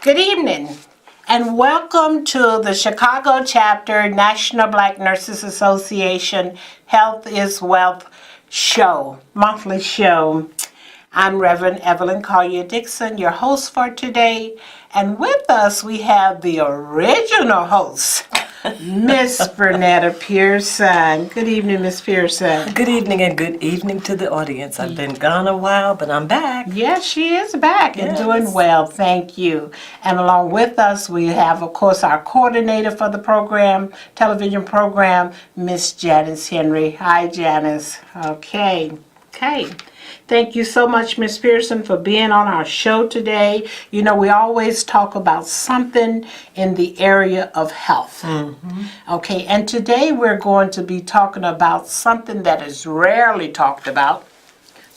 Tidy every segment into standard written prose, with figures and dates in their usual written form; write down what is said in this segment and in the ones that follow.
Good evening, and welcome to the Chicago Chapter National Black Nurses Association Health is Wealth show, monthly show. I'm Reverend Evelyn Collier Dixon, your host for today, and with us we have the original host, Miss Bernetta Pearson. Good evening, Miss Pearson. Good evening and good evening to the audience. I've been gone a while, but I'm back. Yes, she is back and Yes. doing well. Thank you. And along with us, we have, of course, our coordinator for the program, television program, Miss Janice Henry. Hi, Janice. Okay. Thank you so much, Miss Pearson, for being on our show today. You know, we always talk about something in the area of health. Okay, and today we're going to be talking about something that is rarely talked about,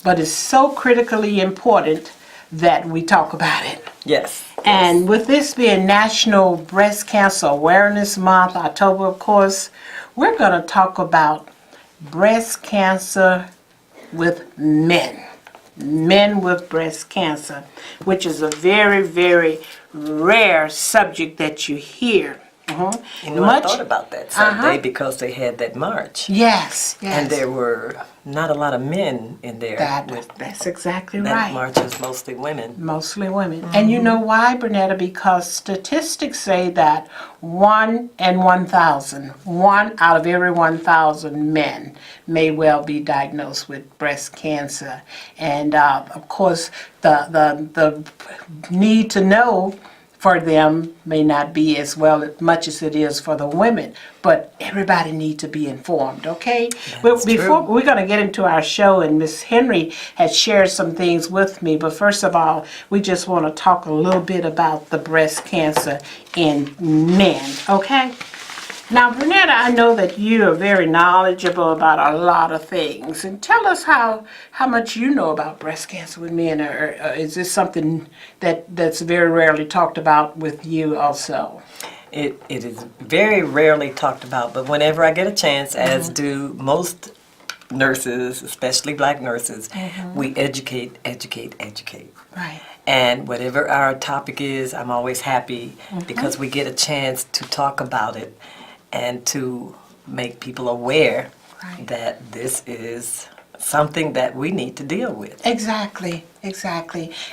but is so critically important that we talk about it. Yes. And with this being National Breast Cancer Awareness Month, October, of course, we're going to talk about breast cancer with men with breast cancer, which is a very, very rare subject that you hear. You know, I thought about that Sunday because they had that march. Yes. And there were not a lot of men in there. That's exactly that right. march was mostly women. Mostly women. And you know why, Bernetta? Because statistics say that 1 out of every 1,000 men may well be diagnosed with breast cancer. And of course, the need to know for them may not be as much as it is for the women, but everybody needs to be informed, okay? But before we're going to get into our show, and Miss Henry has shared some things with me, but first of all, we just want to talk a little bit about the breast cancer in men, okay? Now, Bernetta, I know that you are very knowledgeable about a lot of things, and tell us how much you know about breast cancer with men, or is this something that's very rarely talked about with you also? It is very rarely talked about, but whenever I get a chance, as do most nurses, especially black nurses, we educate. Right. And whatever our topic is, I'm always happy because we get a chance to talk about it and to make people aware that this is something that we need to deal with. Exactly.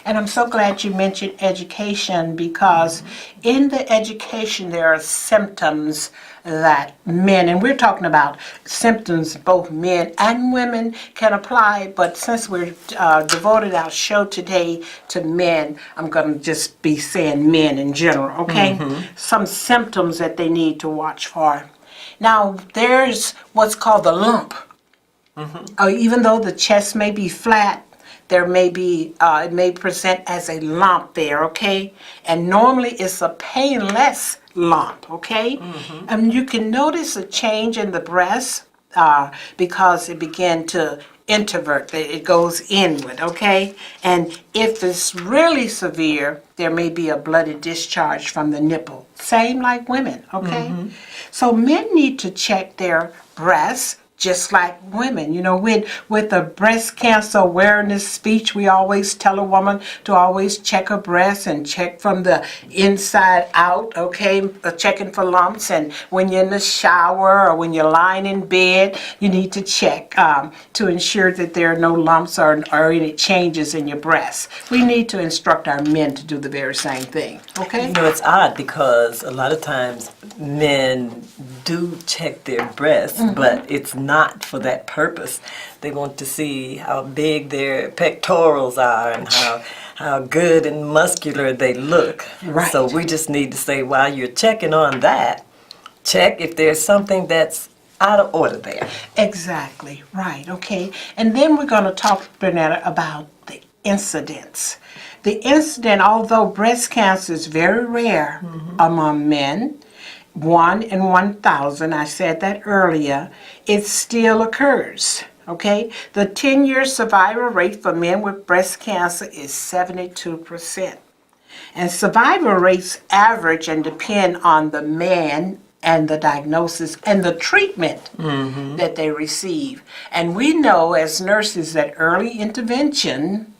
And I'm so glad you mentioned education, because in the education there are symptoms that men, and we're talking about symptoms both men and women can apply, but since we're devoted our show today to men, I'm going to just be saying men in general, okay? Some symptoms that they need to watch for. Now, there's what's called the lump. Even though the chest may be flat, there may be, it may present as a lump there, okay? And normally it's a painless lump, okay? And you can notice a change in the breast because it began to introvert, it goes inward, okay? And if it's really severe, there may be a bloody discharge from the nipple. Same like women, okay? So men need to check their breasts just like women. You know, with the breast cancer awareness speech, we always tell a woman to always check her breasts and check from the inside out, okay? Checking for lumps. And when you're in the shower or when you're lying in bed, you need to check to ensure that there are no lumps or any changes in your breasts. We need to instruct our men to do the very same thing, okay? You know, it's odd because a lot of times men do check their breasts, but it's not for that purpose. They want to see how big their pectorals are and how good and muscular they look. Right. So we just need to say, while you're checking on that, check if there's something that's out of order there. Exactly, right, okay. And then we're going to talk, Bernetta, about the incidence. The incident, although breast cancer is very rare among men, 1 in 1,000, I said that earlier, it still occurs, okay? The 10-year survival rate for men with breast cancer is 72%. And survival rates average and depend on the man and the diagnosis and the treatment that they receive. And we know as nurses that early intervention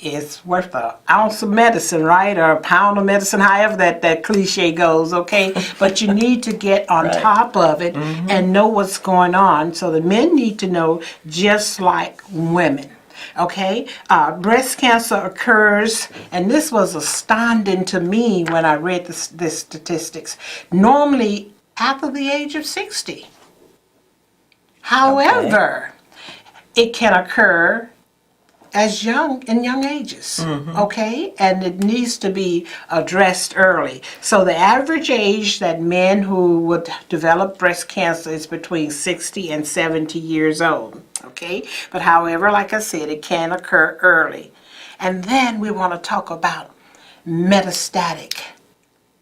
is worth an ounce of medicine, right? Or a pound of medicine, however that cliche goes, okay? But you need to get on Right. top of it and know what's going on. So the men need to know just like women. Okay, breast cancer occurs, and this was astounding to me when I read this statistics, normally after the age of 60. However, it can occur in young ages, okay? And it needs to be addressed early. So the average age that men who would develop breast cancer is between 60 and 70 years old, okay? But however, like I said, it can occur early. And then we want to talk about metastatic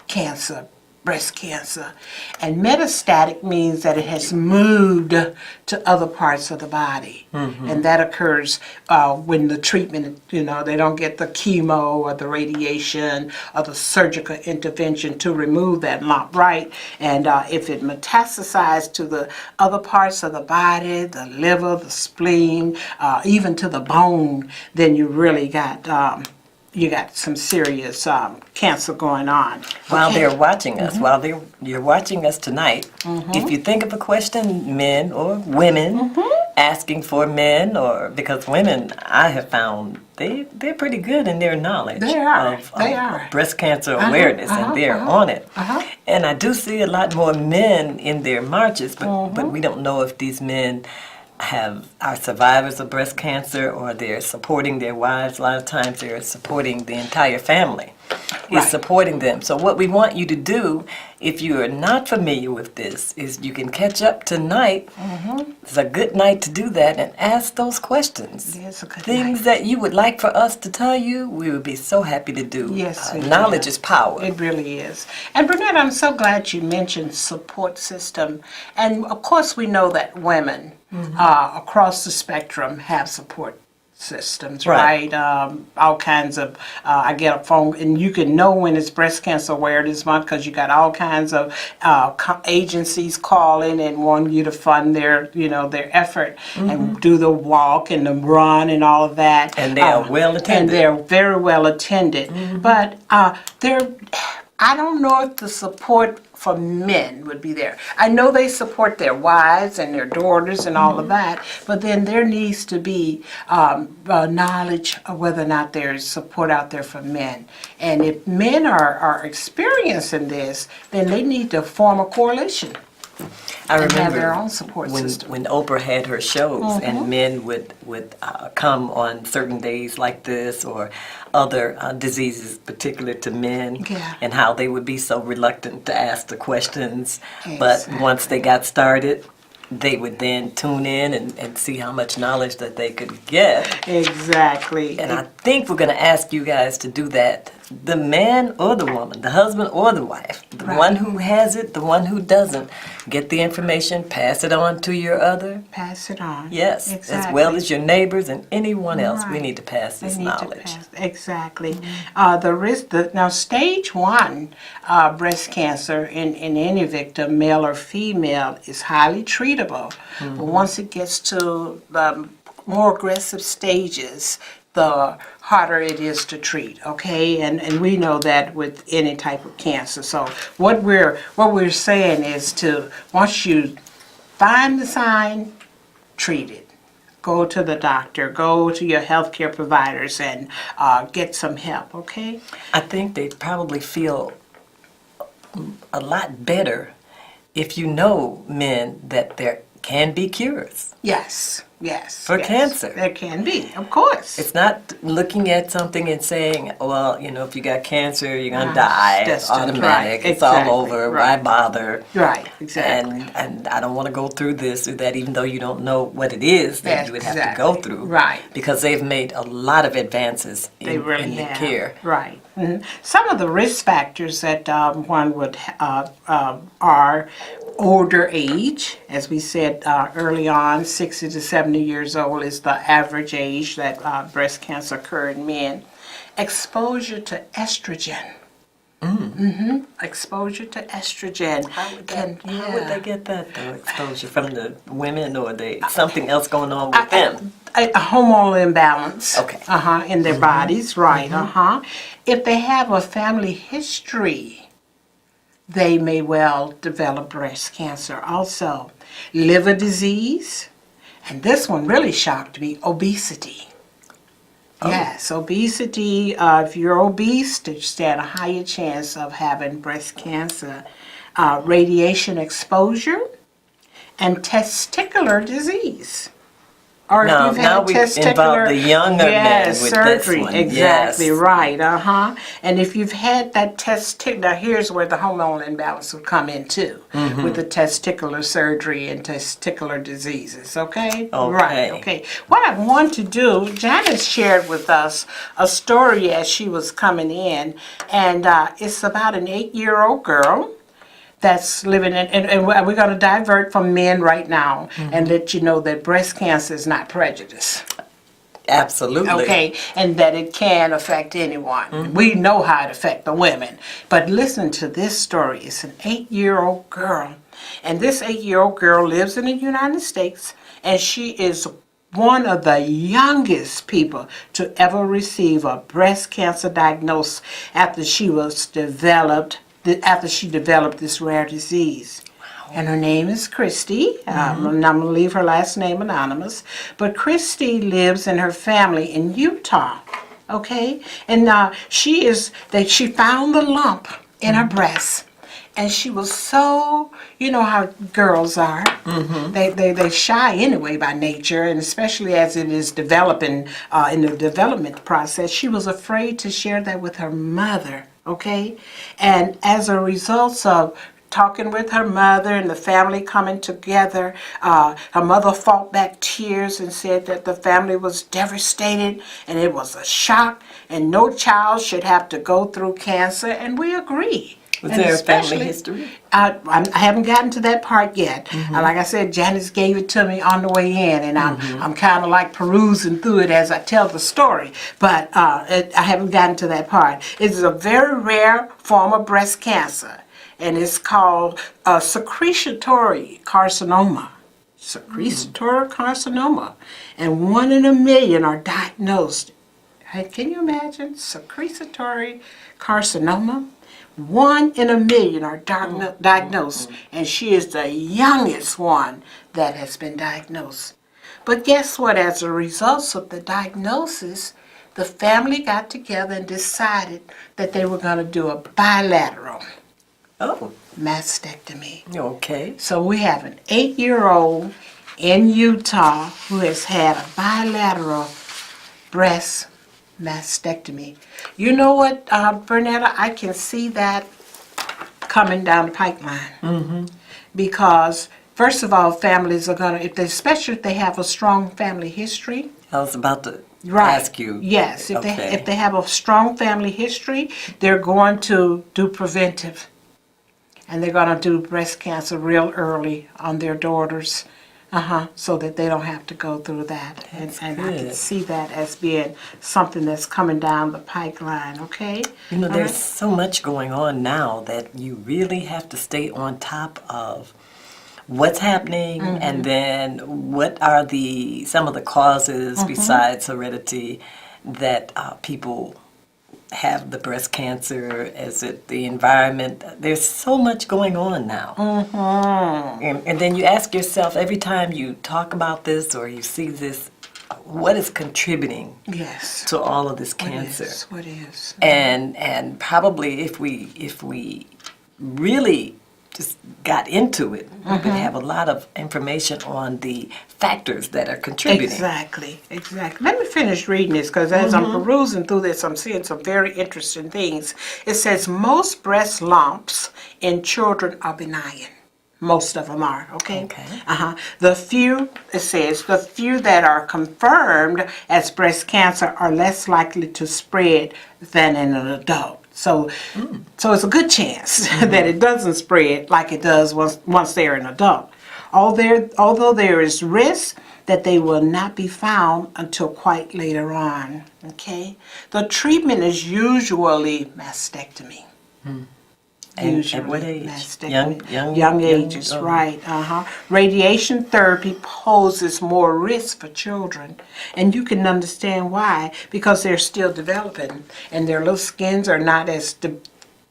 cancer, breast cancer. And metastatic means that it has moved to other parts of the body. And that occurs when the treatment, they don't get the chemo or the radiation or the surgical intervention to remove that lump, right? And if it metastasizes to the other parts of the body, the liver, the spleen, even to the bone, then you really got some serious cancer going on. While Okay. they're watching us, you're watching us tonight, if you think of a question, men or women, asking for men, or because women, I have found they're pretty good in their knowledge They are. of They are. breast cancer awareness, and they're on it. And I do see a lot more men in their marches, but we don't know if these men are survivors of breast cancer, or they're supporting their wives. A lot of times they're supporting the entire family. Is supporting them. So what we want you to do, if you are not familiar with this, is you can catch up tonight. It's a good night to do that and ask those questions. It's a good Things night. that you would like for us to tell you, we would be so happy to do. Yes, we knowledge do. is power. It really is. And Burnett, I'm so glad you mentioned support system. And of course, we know that women across the spectrum have support systems, Right. right? All kinds of, I get a phone, and you can know when it's Breast Cancer Awareness Month because you got all kinds of agencies calling and wanting you to fund their effort and do the walk and the run and all of that. And they are well attended. And they're very well attended. But I don't know if the support for men would be there. I know they support their wives and their daughters and all of that, but then there needs to be knowledge of whether or not there's support out there for men. And if men are experiencing this, then they need to form a coalition I and have remember their own support system. when Oprah had her shows, and men would come on certain days like this, or other diseases particular to men, Yeah. and how they would be so reluctant to ask the questions. But Exactly. once they got started, they would then tune in and see how much knowledge that they could get. Exactly. And I think we're going to ask you guys to do that. The man or the woman, the husband or the wife, the Right. one who has it, the one who doesn't, get the information, pass it on to your other. Pass it on. Yes, Exactly. as well as your neighbors and anyone else. We Right. need to pass this They need to knowledge. pass- Exactly. Now, stage 1 breast cancer in any victim, male or female, is highly treatable. But once it gets to the more aggressive stages, the harder it is to treat, okay? And we know that with any type of cancer. So what we're saying is to, once you find the sign, treat it. Go to the doctor, go to your healthcare providers and get some help, okay? I think they probably feel a lot better if you know, men, that there can be cures. Yes, yes. For yes. cancer. There can be, of course. It's not looking at something and saying, well, if you got cancer, you're going to die. that's It's just automatic. right. It's all Exactly. over. Right. Why bother? Right, exactly. And I don't want to go through this or that, even though you don't know what it is that you would have to go Exactly. through. Right. Because they've made a lot of advances They really in the have. care. Right. Some of the risk factors that one would are older age, as we said early on, 60 to 70 years old is the average age that breast cancer occurs in men. Exposure to estrogen. Exposure to estrogen How would, can, how would they get that though, exposure from the women, or they something else going on with them? a hormonal imbalance. Okay. In their bodies, right? If they have a family history, they may well develop breast cancer. Also, liver disease, and this one really shocked me: obesity. Yes, obesity. If you're obese, you stand a higher chance of having breast cancer. Radiation exposure and testicular disease. Or Now- if you've now had we testicular, involve the younger men with this surgery, one, exactly yes. right, And if you've had that testicular, now here's where the hormonal imbalance will come in too, with the testicular surgery and testicular diseases. Okay, right, okay. What I want to do, Janice shared with us a story as she was coming in, and it's about an 8-year-old girl that's living in, and we're going to divert from men right now and let you know that breast cancer is not prejudice. Absolutely. Okay, and that it can affect anyone. We know how it affects the women. But listen to this story. It's an 8-year-old girl. And this 8-year-old girl lives in the United States, and she is one of the youngest people to ever receive a breast cancer diagnosis after she developed this rare disease. And her name is Christy. I'm going to leave her last name anonymous. But Christy lives in her family in Utah. Okay? And she found the lump in her breast. And she was so, you know how girls are. They're shy anyway by nature, and especially as it is developing in the development process. She was afraid to share that with her mother. Okay? And as a result of talking with her mother and the family coming together, her mother fought back tears and said that the family was devastated and it was a shock and no child should have to go through cancer, and we agree. Was And there a family especially- history? I haven't gotten to that part yet. Like I said, Janice gave it to me on the way in, and I'm kind of like perusing through it as I tell the story. But I haven't gotten to that part. It's a very rare form of breast cancer, and it's called secretory carcinoma. Secretory carcinoma, and 1 in a million are diagnosed. Hey, can you imagine secretory carcinoma? 1 in a million are diagnosed, and she is the youngest one that has been diagnosed. But guess what? As a result of the diagnosis, the family got together and decided that they were going to do a bilateral mastectomy. Okay. So we have an 8-year-old in Utah who has had a bilateral breast mastectomy. You know what, Bernetta? I can see that coming down the pipeline. Because, first of all, families are going to, especially if they have a strong family history. I was about to Right. ask you. Yes, if Okay. they have a strong family history, they're going to do preventive. And they're going to do breast cancer real early on their daughters. So that they don't have to go through that. And I can good. see that as being something that's coming down the pipeline, okay? You know, All there's right. so much going on now that you really have to stay on top of what's happening, and then what are some of the causes besides heredity that people have the breast cancer. Is it the environment? There's so much going on now. And then you ask yourself every time you talk about this or you see this, what is contributing Yes. to all of this cancer? What is? And probably if we really just got into it, we would have a lot of information on the factors that are contributing. Exactly. Let me finish reading this, because as I'm perusing through this, I'm seeing some very interesting things. It says most breast lumps in children are benign. Most of them are, okay? Okay. The few that are confirmed as breast cancer are less likely to spread than in an adult. So it's a good chance that it doesn't spread like it does once they're an adult. Although there is risk that they will not be found until quite later on. Okay? The treatment is usually mastectomy. And at what age? Young ages, oh. right. Radiation therapy poses more risk for children, and you can understand why, because they're still developing, and their little skins are not as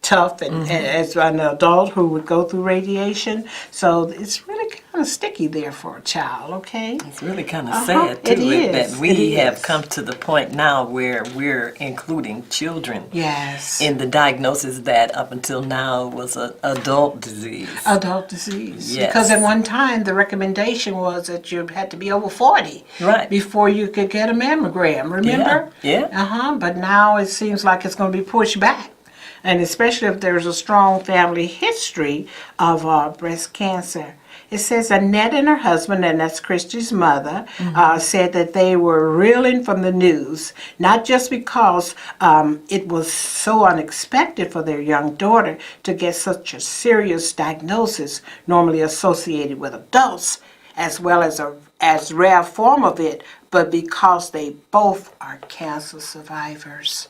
tough and as an adult who would go through radiation. So it's really kind of sticky there for a child, okay? It's really kind of sad, too, It is. that we It have is. come to the point now where we're including children Yes. in the diagnosis that up until now was an adult disease. Adult disease. Yes. Because at one time the recommendation was that you had to be over 40 Right. before you could get a mammogram, remember? Yeah. But now it seems like it's going to be pushed back. And especially if there's a strong family history of breast cancer. It says Annette and her husband, and that's Christy's mother, said that they were reeling from the news, not just because it was so unexpected for their young daughter to get such a serious diagnosis, normally associated with adults, as well as as rare form of it, but because they both are cancer survivors.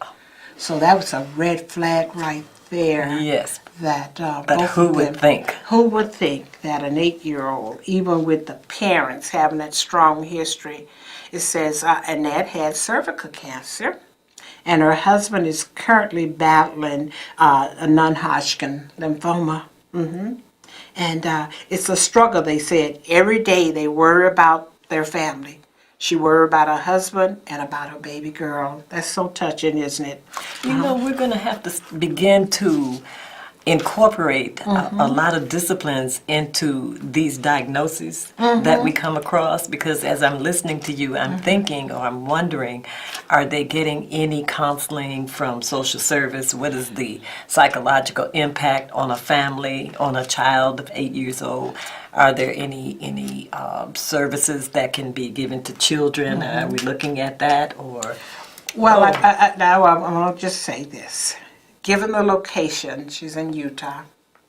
So that was a red flag right there. Yes. That But both who of would them- think? Who would think that an 8-year-old, even with the parents having that strong history, it says Annette had cervical cancer, and her husband is currently battling a non-Hodgkin lymphoma. And it's a struggle, they said. Every day they worry about their family. She worried about her husband and about her baby girl. That's so touching, isn't it? You know, we're going to have to begin to incorporate a lot of disciplines into these diagnoses that we come across, because as I'm listening to you, I'm thinking, or I'm wondering, are they getting any counseling from social service? What is the psychological impact on a family, on a child of 8 years old? Are there any services that can be given to children? Are we looking at that, or? Well, now I'm going to just say this. Given the location, she's in Utah,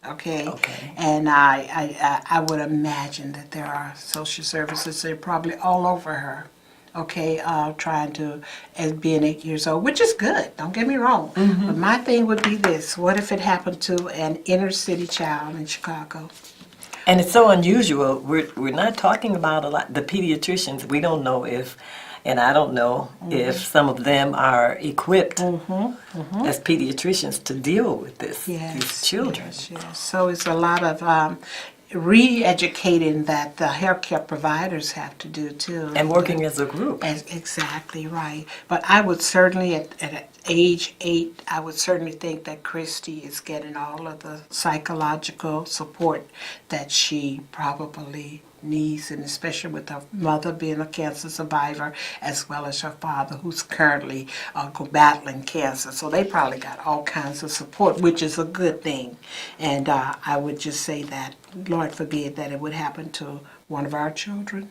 okay? Okay. And I would imagine that there are social services, they're probably all over her, okay, trying to, as being 8 years old, which is good, don't get me wrong. But my thing would be this: what if it happened to an inner city child in Chicago? And it's so unusual. We're not talking about a lot. The pediatricians, we don't know if, and I don't know if some of them are equipped as pediatricians to deal with these children. Yes. So it's a lot of re-educating that the healthcare providers have to do too. And working as a group. Exactly right. But I would certainly, at age 8, I would certainly think that Christy is getting all of the psychological support that she probably needs, and especially with her mother being a cancer survivor, as well as her father, who's currently battling cancer. So they probably got all kinds of support, which is a good thing. And I would just say that, Lord forbid, that it would happen to one of our children.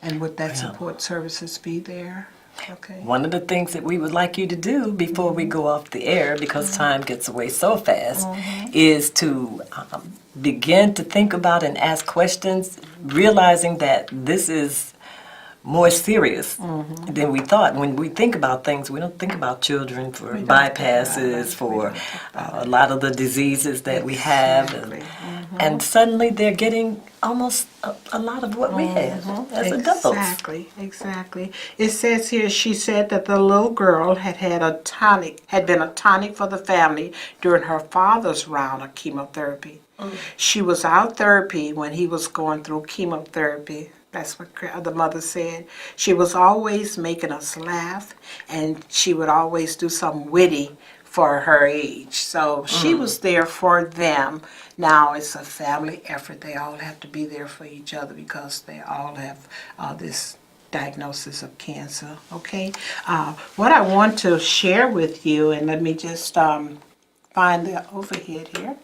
And would that support services be there? Okay. One of the things that we would like you to do before we go off the air, because time gets away so fast, is to begin to think about and ask questions, realizing that this is more serious than we thought. When we think about things, we don't think about children for bypasses, for a lot of the diseases that we have. And suddenly they're getting almost a lot of what we have as adults. Exactly. It says here, she said that the little girl had been a tonic for the family during her father's round of chemotherapy. She was out therapy when he was going through chemotherapy. That's what the mother said. She was always making us laugh, and she would always do something witty for her age. So she was there for them. Now it's a family effort. They all have to be there for each other because they all have this diagnosis of cancer. Okay. What I want to share with you, and let me just find the overhead here.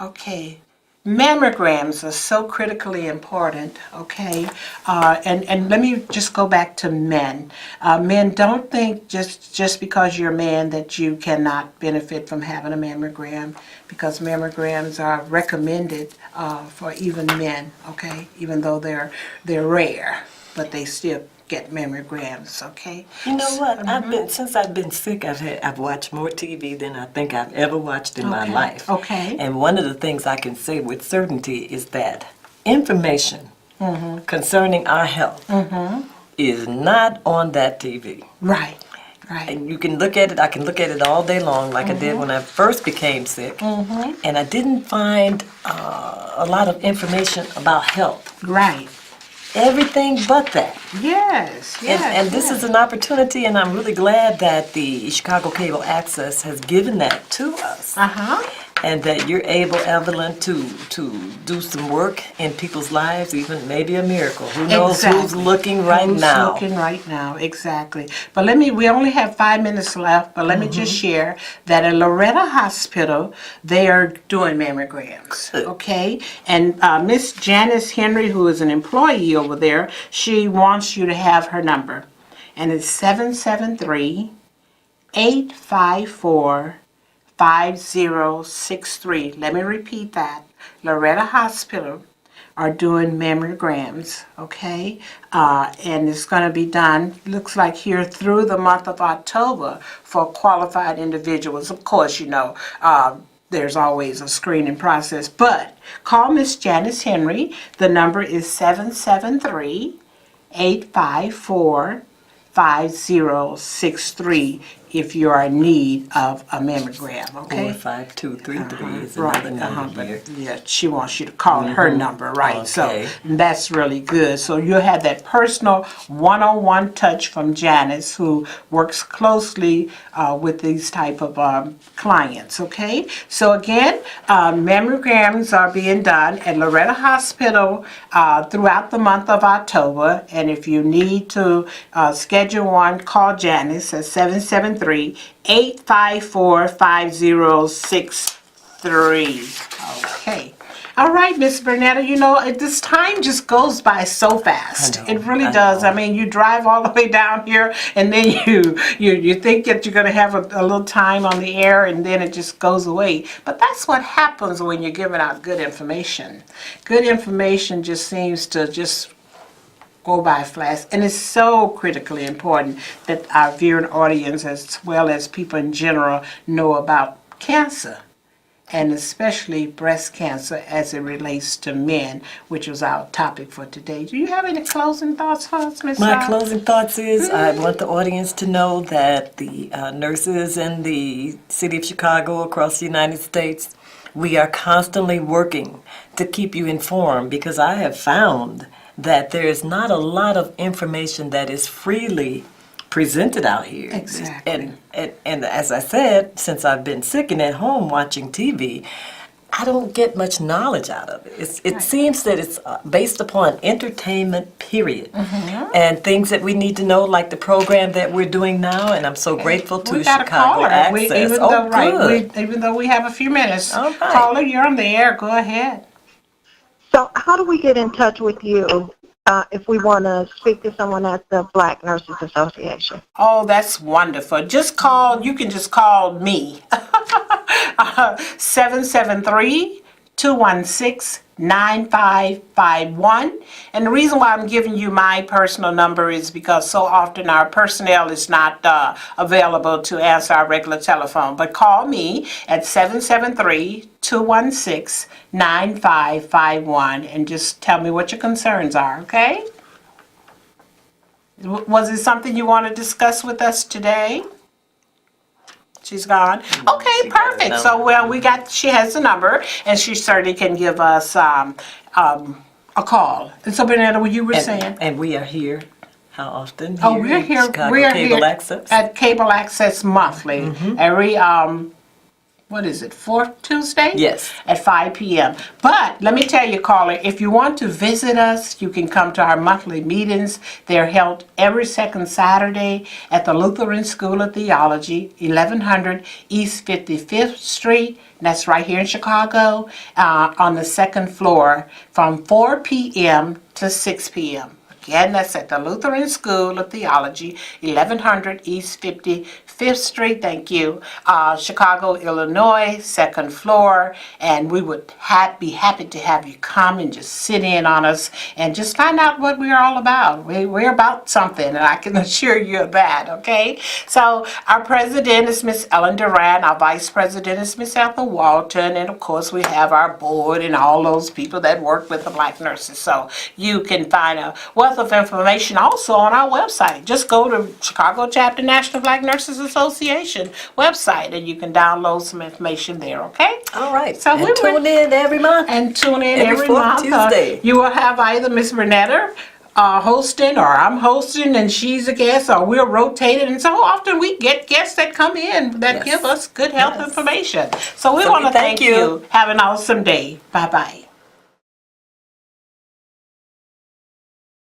Okay. Mammograms are so critically important, okay? And let me just go back to men. Men, don't think just because you're a man that you cannot benefit from having a mammogram, because mammograms are recommended for even men, okay? Even though they're rare, but they still get mammograms, okay? You know what? Since I've been sick, I've watched more TV than I think I've ever watched in my life. Okay. And one of the things I can say with certainty is that information concerning our health is not on that TV. Right, right. And you can look at it, I can look at it all day long like I did when I first became sick. And I didn't find a lot of information about health. Right. Everything but that. Yes, yes. And this is an opportunity, and I'm really glad that the Chicago Cable Access has given that to us. Uh-huh. And that you're able, Evelyn, to do some work in people's lives, even maybe a miracle. Who knows who's looking right now? Who's looking right now, exactly. But we only have 5 minutes left, but let me just share that at Loretta Hospital, they are doing mammograms, okay? And Miss Janice Henry, who is an employee over there, she wants you to have her number. And it's 773-854 5063. Let me repeat that. Loretta Hospital are doing mammograms, okay? And it's going to be done, looks like here through the month of October for qualified individuals. Of course, there's always a screening process, but call Miss Janice Henry. The number is 773-854 5063 if you are in need of a mammogram, okay? 45233 is Right, another number here. yeah, she wants you to call her number, right? Okay. So that's really good. So you'll have that personal one-on-one touch from Janice, who works closely with these type of clients, okay? So again, mammograms are being done at Loretta Hospital throughout the month of October, and if you need to schedule one, call Janice at 773-854-5063. Okay. All right, Miss Bernetta, this time just goes by so fast. I know, It really I does. know. I mean, you drive all the way down here, and then you think that you're going to have a little time on the air, and then it just goes away. But that's what happens when you're giving out good information. Good information just seems to just go by fast, and it's so critically important that our viewing audience, as well as people in general, know about cancer, and especially breast cancer as it relates to men, which was our topic for today. Do you have any closing thoughts for us, Ms. My closing thoughts is I want the audience to know that the nurses in the city of Chicago, across the United States, we are constantly working to keep you informed, because I have found that there is not a lot of information that is freely presented out here. Exactly. And as I said, since I've been sick and at home watching TV, I don't get much knowledge out of it. It seems that it's based upon entertainment, period. And things that we need to know, like the program that we're doing now, and I'm so grateful to We got a Chicago caller. Access. Even though we have a few minutes. All right. Caller, you're on the air. Go ahead. So how do we get in touch with you if we want to speak to someone at the Black Nurses Association? Oh, that's wonderful. You can just call me. 773-216-9551. And the reason why I'm giving you my personal number is because so often our personnel is not available to answer our regular telephone. But call me at 773-216-9551 and just tell me what your concerns are, okay? Was it something you want to discuss with us today? She's gone. Okay, She got a perfect. number. So, she has the number, and she certainly can give us a call. And so, Bernetta, what you were saying? And we are here. How often? Oh, we're in here. Chicago We're Cable here Access. at Cable Access monthly. Every what is it? Fourth Tuesday? Yes. At 5 p.m. But let me tell you, caller, if you want to visit us, you can come to our monthly meetings. They're held every second Saturday at the Lutheran School of Theology, 1100 East 55th Street. That's right here in Chicago, on the second floor, from 4 p.m. to 6 p.m. Again, that's at the Lutheran School of Theology, 1100 East 55th Street. Thank you. Chicago, Illinois, second floor. And we would be happy to have you come and just sit in on us and just find out what we're all about. We're about something, and I can assure you of that, okay? So our president is Miss Ellen Duran. Our vice president is Miss Ethel Walton. And, of course, we have our board and all those people that work with the Black nurses. So you can find a wealth of information also on our website. Just go to Chicago Chapter National Black Nurses Association website, and you can download some information there, okay? All right. So and we tune in every month. And tune in Every every fourth month. Tuesday. You will have either Miss Renetta hosting, or I'm hosting and she's a guest, or we're rotated. And so often we get guests that come in that Yes. give us good health Yes. information. So we So want to we thank thank you. Have an awesome day. Bye-bye.